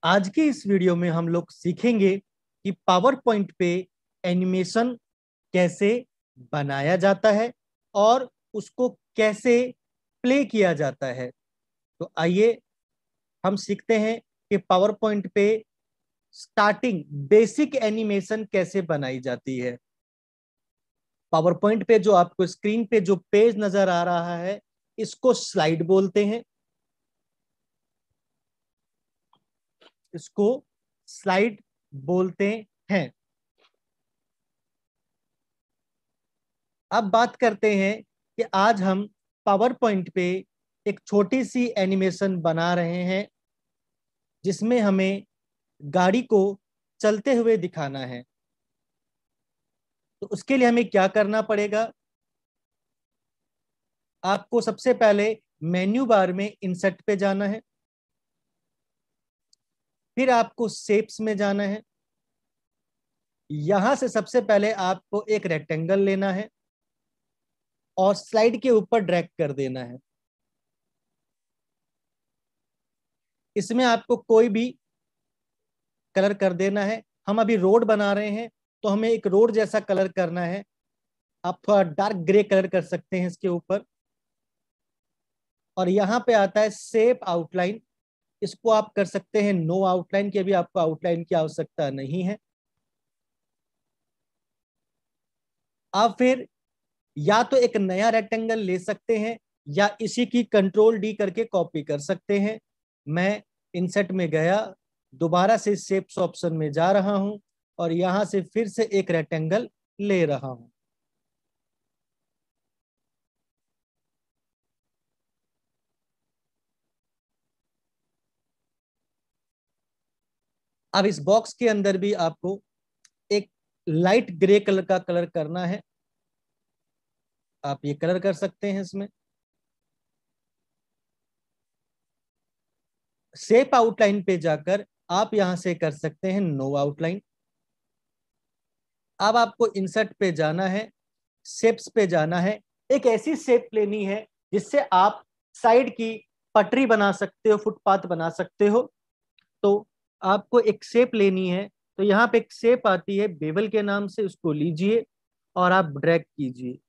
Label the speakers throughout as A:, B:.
A: आज की इस वीडियो में हम लोग सीखेंगे कि पावर पॉइंट पे एनिमेशन कैसे बनाया जाता है और उसको कैसे प्ले किया जाता है। तो आइए हम सीखते हैं कि पावर पॉइंट पे स्टार्टिंग बेसिक एनिमेशन कैसे बनाई जाती है। पावर पॉइंट पे जो आपको स्क्रीन पे जो पेज नजर आ रहा है, इसको स्लाइड बोलते हैं। इसको स्लाइड बोलते हैं। अब बात करते हैं कि आज हम पावर पॉइंट पे एक छोटी सी एनिमेशन बना रहे हैं, जिसमें हमें गाड़ी को चलते हुए दिखाना है। तो उसके लिए हमें क्या करना पड़ेगा? आपको सबसे पहले मेन्यू बार में इंसर्ट पे जाना है, फिर आपको शेप्स में जाना है। यहां से सबसे पहले आपको एक रेक्टेंगल लेना है और स्लाइड के ऊपर ड्रैग कर देना है। इसमें आपको कोई भी कलर कर देना है। हम अभी रोड बना रहे हैं, तो हमें एक रोड जैसा कलर करना है। आप थोड़ा डार्क ग्रे कलर कर सकते हैं इसके ऊपर। और यहाँ पे आता है शेप आउटलाइन। इसको आप कर सकते हैं नो आउटलाइन, की अभी आपको आउटलाइन की आवश्यकता नहीं है। आप फिर या तो एक नया रेक्टेंगल ले सकते हैं या इसी की कंट्रोल डी करके कॉपी कर सकते हैं। मैं इंसर्ट में गया, दोबारा से शेप्स ऑप्शन में जा रहा हूं और यहां से फिर से एक रेक्टेंगल ले रहा हूं। अब इस बॉक्स के अंदर भी आपको एक लाइट ग्रे कलर का कलर करना है। आप ये कलर कर सकते हैं इसमें। शेप आउटलाइन पे जाकर आप यहां से कर सकते हैं नो आउटलाइन। अब आपको इंसर्ट पे जाना है, शेप्स पे जाना है। एक ऐसी शेप लेनी है जिससे आप साइड की पटरी बना सकते हो, फुटपाथ बना सकते हो। तो आपको एक शेप लेनी है। तो यहाँ पे एक शेप आती है बेवल के नाम से, उसको लीजिए और आप ड्रैग कीजिए।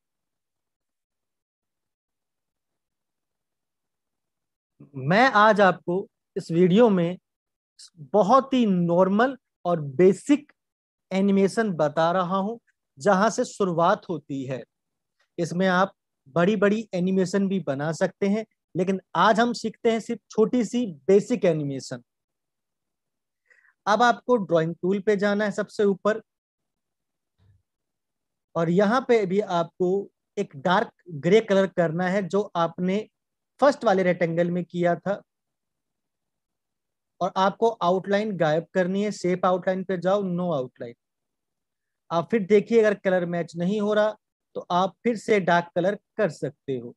A: मैं आज आपको इस वीडियो में बहुत ही नॉर्मल और बेसिक एनिमेशन बता रहा हूं, जहां से शुरुआत होती है। इसमें आप बड़ी बड़ी एनिमेशन भी बना सकते हैं, लेकिन आज हम सीखते हैं सिर्फ छोटी सी बेसिक एनिमेशन। अब आपको ड्राइंग टूल पे जाना है सबसे ऊपर, और यहां पे भी आपको एक डार्क ग्रे कलर करना है, जो आपने फर्स्ट वाले रेक्टेंगल में किया था। और आपको आउटलाइन गायब करनी है। शेप आउटलाइन पे जाओ, नो आउटलाइन। आप फिर देखिए, अगर कलर मैच नहीं हो रहा तो आप फिर से डार्क कलर कर सकते हो।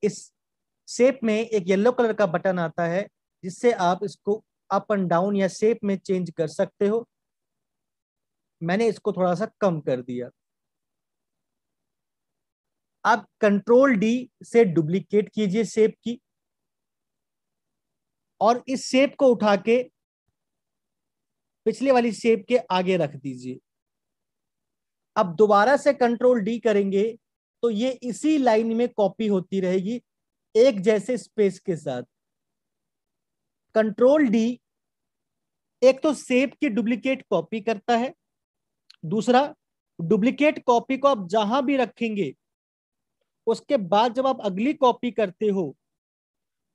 A: इस शेप में एक येलो कलर का बटन आता है, जिससे आप इसको अप एंड डाउन या शेप में चेंज कर सकते हो। मैंने इसको थोड़ा सा कम कर दिया। आप कंट्रोल डी से डुप्लीकेट कीजिए शेप की, और इस शेप को उठा के पिछले वाली शेप के आगे रख दीजिए। अब दोबारा से कंट्रोल डी करेंगे तो ये इसी लाइन में कॉपी होती रहेगी, एक जैसे स्पेस के साथ। कंट्रोल डी एक तो शेप की डुप्लीकेट कॉपी करता है, दूसरा डुप्लीकेट कॉपी को आप जहां भी रखेंगे, उसके बाद जब आप अगली कॉपी करते हो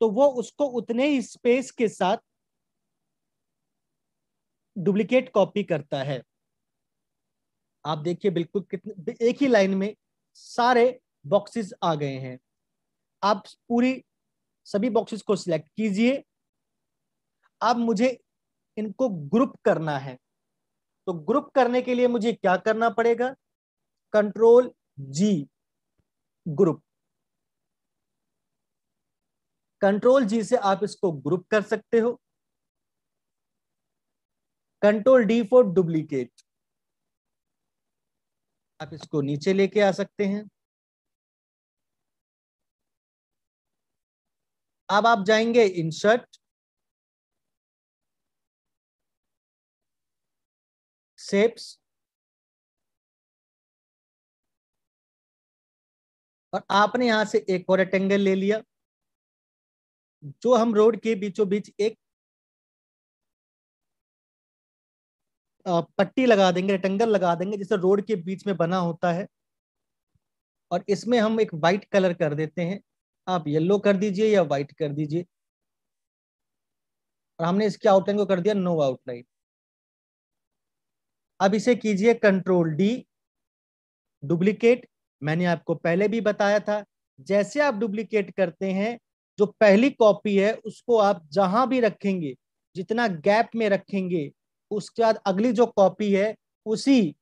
A: तो वो उसको उतने ही स्पेस के साथ डुप्लीकेट कॉपी करता है। आप देखिए, बिल्कुल कितने एक ही लाइन में सारे बॉक्सेस आ गए हैं। आप पूरी सभी बॉक्सेस को सिलेक्ट कीजिए। अब मुझे इनको ग्रुप करना है। तो ग्रुप करने के लिए मुझे क्या करना पड़ेगा? कंट्रोल जी, ग्रुप। कंट्रोल जी से आप इसको ग्रुप कर सकते हो। Control D for duplicate. आप इसको नीचे लेके आ सकते हैं। अब आप जाएंगे इंसर्ट, शेप्स, और आपने यहां से एक और रेक्टेंगल ले लिया जो हम रोड के बीचों बीच एक पट्टी लगा देंगे, रेक्टेंगल लगा देंगे जिसे रोड के बीच में बना होता है, और इसमें हम एक वाइट कलर कर देते हैं। आप येलो कर दीजिए या व्हाइट कर दीजिए, और हमने इसके आउटलाइन को कर दिया नो आउटलाइन। अब इसे कीजिए कंट्रोल डी, डुप्लीकेट। मैंने आपको पहले भी बताया था, जैसे आप डुप्लीकेट करते हैं, जो पहली कॉपी है उसको आप जहां भी रखेंगे, जितना गैप में रखेंगे, उसके बाद अगली जो कॉपी है उसी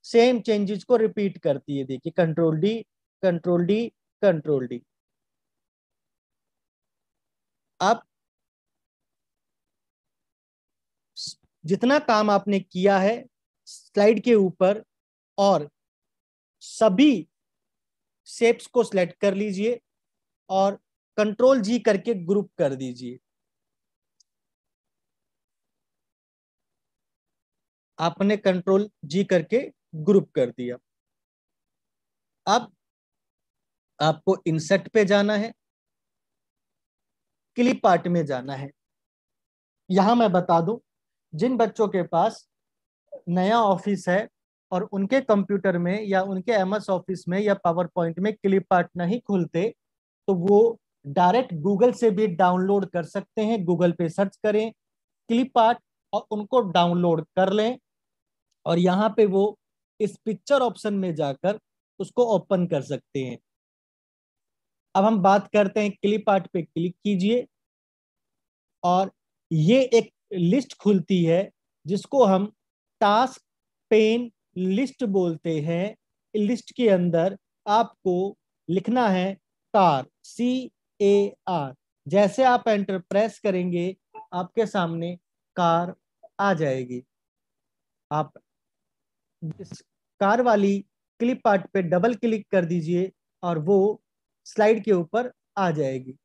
A: सेम चेंजेस को रिपीट करती है। देखिए control D, control D, control D. अब जितना काम आपने किया है स्लाइड के ऊपर, और सभी शेप्स को सिलेक्ट कर लीजिए और कंट्रोल जी करके ग्रुप कर दीजिए। आपने कंट्रोल जी करके ग्रुप कर दिया। अब आपको इंसर्ट पे जाना है, क्लिप आर्ट में जाना है। यहां मैं बता दूं, जिन बच्चों के पास नया ऑफिस है और उनके कंप्यूटर में या उनके एमएस ऑफिस में या पावर पॉइंट में क्लिप आर्ट नहीं खुलते, तो वो डायरेक्ट गूगल से भी डाउनलोड कर सकते हैं। गूगल पे सर्च करें क्लिप आर्ट और उनको डाउनलोड कर लें, और यहाँ पे वो इस पिक्चर ऑप्शन में जाकर उसको ओपन कर सकते हैं। अब हम बात करते हैं, क्लिप आर्ट पे क्लिक कीजिए और ये एक लिस्ट खुलती है जिसको हम टास्क पेन लिस्ट बोलते हैं। लिस्ट के अंदर आपको लिखना है कार, CAR। जैसे आप एंटर प्रेस करेंगे आपके सामने कार आ जाएगी। आप इस कार वाली क्लिप आर्ट पे डबल क्लिक कर दीजिए और वो स्लाइड के ऊपर आ जाएगी।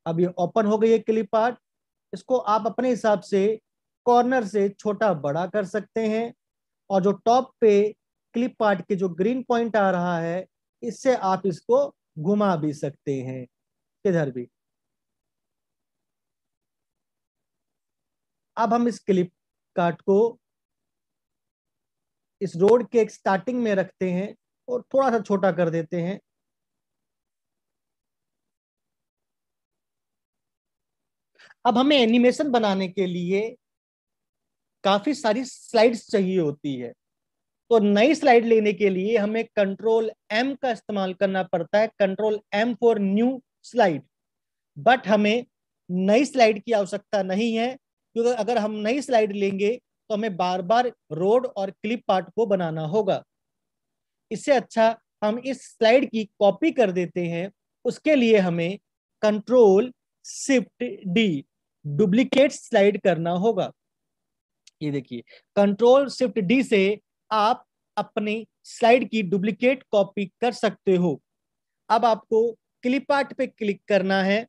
A: अब ये ओपन हो गई है क्लिप आर्ट। इसको आप अपने हिसाब से कॉर्नर से छोटा बड़ा कर सकते हैं, और जो टॉप पे क्लिप आर्ट के जो ग्रीन पॉइंट आ रहा है, इससे आप इसको घुमा भी सकते हैं किधर भी। अब हम इस क्लिप कार्ट को इस रोड के एक स्टार्टिंग में रखते हैं और थोड़ा सा छोटा कर देते हैं। अब हमें एनिमेशन बनाने के लिए काफी सारी स्लाइड्स चाहिए होती है, तो नई स्लाइड लेने के लिए हमें कंट्रोल M का इस्तेमाल करना पड़ता है, control M for new slide. But हमें नई स्लाइड की आवश्यकता नहीं है, क्योंकि अगर हम नई स्लाइड लेंगे तो हमें बार बार रोड और क्लिप पार्ट को बनाना होगा। इससे अच्छा हम इस स्लाइड की कॉपी कर देते हैं। उसके लिए हमें control shift D, duplicate slide करना होगा। ये देखिए, कंट्रोल शिफ्ट डी से आप अपनी स्लाइड की डुप्लीकेट कॉपी कर सकते हो। अब आपको क्लिप आर्ट पे क्लिक करना है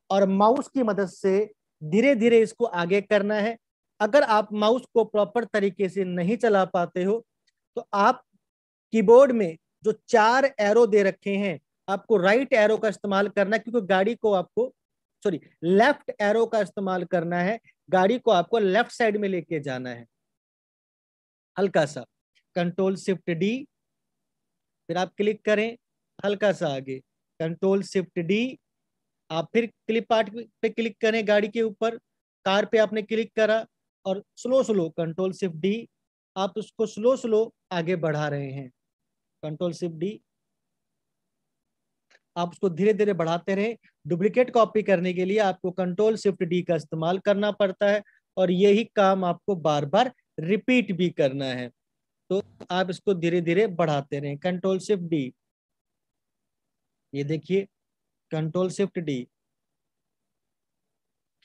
A: और माउस की मदद से धीरे धीरे इसको आगे करना है। अगर आप माउस को प्रॉपर तरीके से नहीं चला पाते हो तो आप कीबोर्ड में जो 4 एरो दे रखे हैं, आपको राइट एरो का इस्तेमाल करना है, क्योंकि गाड़ी को आपको सॉरी लेफ्ट एरो का इस्तेमाल करना है। गाड़ी को आपको लेफ्ट साइड में लेके जाना है हल्का सा। कंट्रोल शिफ्ट डी, फिर आप क्लिक करें हल्का सा आगे, कंट्रोल शिफ्ट डी। आप फिर क्लिप आर्ट पे क्लिक करें गाड़ी के ऊपर, कार पे आपने क्लिक करा और slow slow control shift D, आप उसको स्लो स्लो आगे बढ़ा रहे हैं। कंट्रोल शिफ्ट डी, आप उसको धीरे धीरे बढ़ाते रहे। डुप्लीकेट कॉपी करने के लिए आपको कंट्रोल शिफ्ट डी का इस्तेमाल करना पड़ता है, और यही काम आपको बार बार रिपीट भी करना है। तो आप इसको धीरे धीरे बढ़ाते रहें, कंट्रोल शिफ्ट डी। ये देखिए कंट्रोल शिफ्ट डी,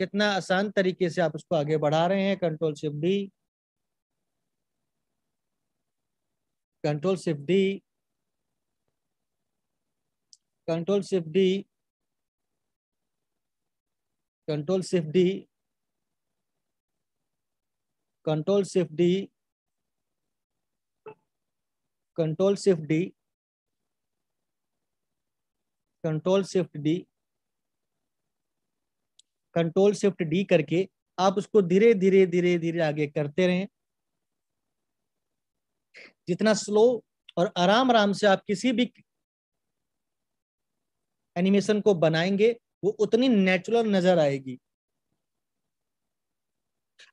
A: कितना आसान तरीके से आप उसको आगे बढ़ा रहे हैं। Control shift D, control shift D, control shift D. Control shift D, control shift D, control shift D, control shift D, control shift D करके आप उसको धीरे धीरे धीरे धीरे आगे करते रहें। जितना स्लो और आराम आराम से आप किसी भी एनिमेशन को बनाएंगे वो उतनी नेचुरल नजर आएगी।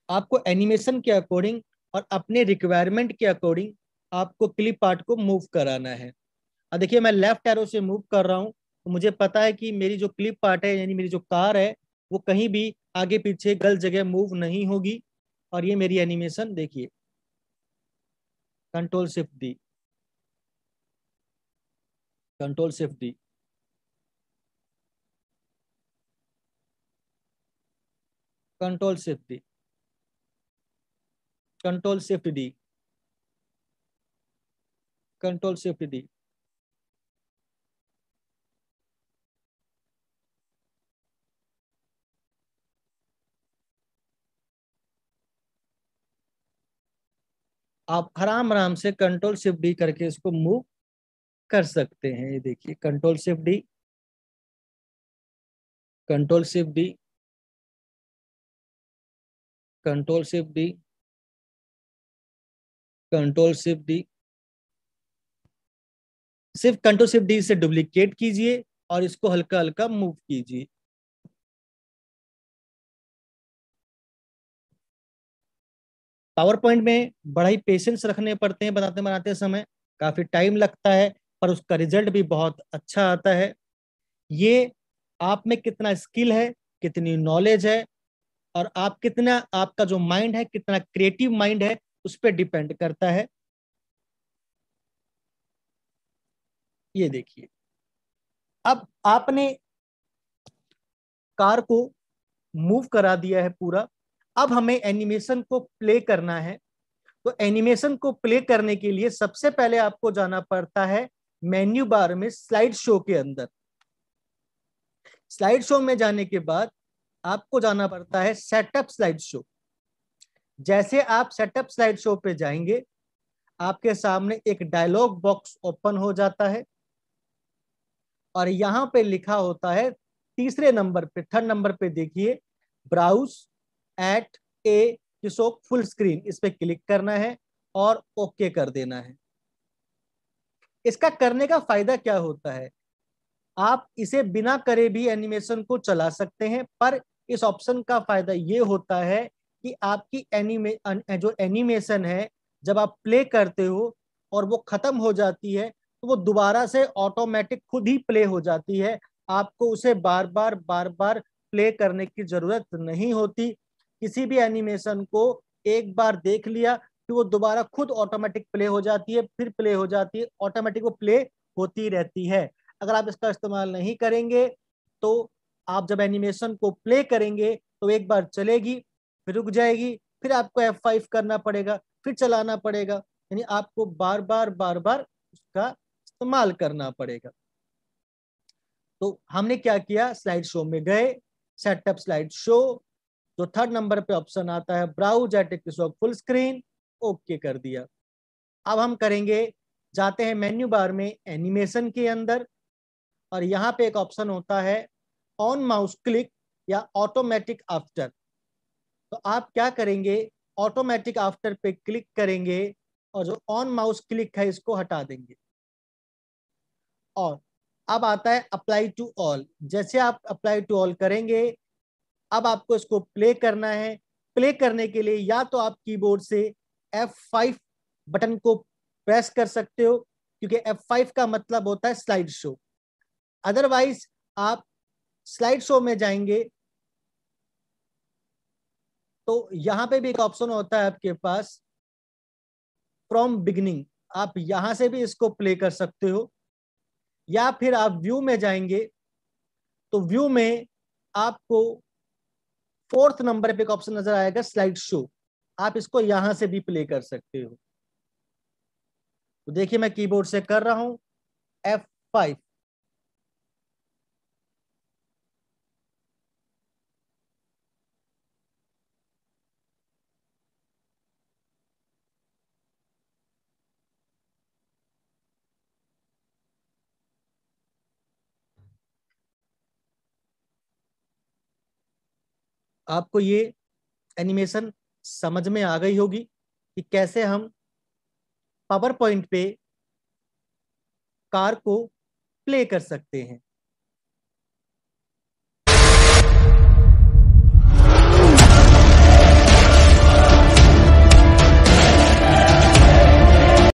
A: आपको एनिमेशन के अकॉर्डिंग और अपने रिक्वायरमेंट के अकॉर्डिंग आपको क्लिप आर्ट को मूव कराना है। अब देखिए मैं लेफ्ट एरो से मूव कर रहा हूं तो मुझे पता है कि मेरी जो क्लिप आर्ट है यानी मेरी जो कार है वो कहीं भी आगे पीछे गलत जगह मूव नहीं होगी। और ये मेरी एनिमेशन देखिए, control shift D, control shift D, control shift D, control shift D, control shift D. आप आराम आराम से कंट्रोल शिफ्ट डी करके इसको मूव कर सकते हैं। ये देखिए control shift D, control shift D, control shift D, control shift D. सिर्फ कंट्रोल शिफ्ट डी से डुप्लीकेट कीजिए और इसको हल्का हल्का मूव कीजिए। पावर पॉइंट में बड़ा ही पेशेंस रखने पड़ते हैं बनाते बनाते समय, काफी टाइम लगता है पर उसका रिजल्ट भी बहुत अच्छा आता है। ये आप में कितना स्किल है, कितनी नॉलेज है और आप कितना, आपका जो माइंड है कितना क्रिएटिव माइंड है उस पर डिपेंड करता है। ये देखिए अब आपने कार को मूव करा दिया है पूरा। अब हमें एनिमेशन को प्ले करना है। तो एनिमेशन को प्ले करने के लिए सबसे पहले आपको जाना पड़ता है मेन्यू बार में स्लाइड शो के अंदर। स्लाइड शो में जाने के बाद आपको जाना पड़ता है सेटअप स्लाइड शो। जैसे आप सेटअप स्लाइड शो पे जाएंगे आपके सामने एक डायलॉग बॉक्स ओपन हो जाता है और यहां पे लिखा होता है तीसरे नंबर पे, थर्ड नंबर पे देखिए, ब्राउज एट ए किसोक फुल स्क्रीन। इस पे क्लिक करना है और ओके कर देना है। इसका करने का फायदा क्या होता है, आप इसे बिना करे भी एनिमेशन को चला सकते हैं, पर इस ऑप्शन का फायदा ये होता है कि आपकी जो एनिमेशन है जब आप प्ले करते हो और वो खत्म हो जाती है तो वो दोबारा से ऑटोमेटिक खुद ही प्ले हो जाती है। आपको उसे बार बार प्ले करने की जरूरत नहीं होती। किसी भी एनिमेशन को एक बार देख लिया कि वो दोबारा खुद ऑटोमेटिक प्ले हो जाती है, फिर प्ले हो जाती है, ऑटोमेटिक वो प्ले होती रहती है। अगर आप इसका इस्तेमाल नहीं करेंगे तो आप जब एनिमेशन को प्ले करेंगे तो एक बार चलेगी फिर रुक जाएगी, फिर आपको F5 करना पड़ेगा, फिर चलाना पड़ेगा, यानी आपको बार बार उसका इस्तेमाल करना पड़ेगा। तो हमने क्या किया, स्लाइड शो में गए, सेटअप स्लाइड शो, जो थर्ड नंबर पे ऑप्शन आता है browse at full screen, okay कर दिया। अब हम करेंगे, जाते हैं मेन्यू बार में एनिमेशन के अंदर और यहाँ पे एक ऑप्शन होता है ऑन माउस क्लिक या ऑटोमेटिक आफ्टर। तो आप क्या करेंगे, ऑटोमेटिक आफ्टर पे क्लिक करेंगे और जो ऑन माउस क्लिक है इसको हटा देंगे। और अब आता है अप्लाई टू ऑल। जैसे आप अप्लाई टू ऑल करेंगे अब आपको इसको प्ले करना है। प्ले करने के लिए या तो आप कीबोर्ड से F5 बटन को प्रेस कर सकते हो क्योंकि F5 का मतलब होता है स्लाइड शो। अदरवाइज आप स्लाइड शो में जाएंगे तो यहां पे भी एक ऑप्शन होता है आपके पास फ्रॉम बिगिनिंग, आप यहां से भी इसको प्ले कर सकते हो। या फिर आप व्यू में जाएंगे तो व्यू में आपको फोर्थ नंबर पे एक ऑप्शन नजर आएगा स्लाइड शो, आप इसको यहां से भी प्ले कर सकते हो। तो देखिए मैं कीबोर्ड से कर रहा हूं F5, आपको ये एनिमेशन समझ में आ गई होगी कि कैसे हम पावर पॉइंट पे कार को प्ले कर सकते हैं।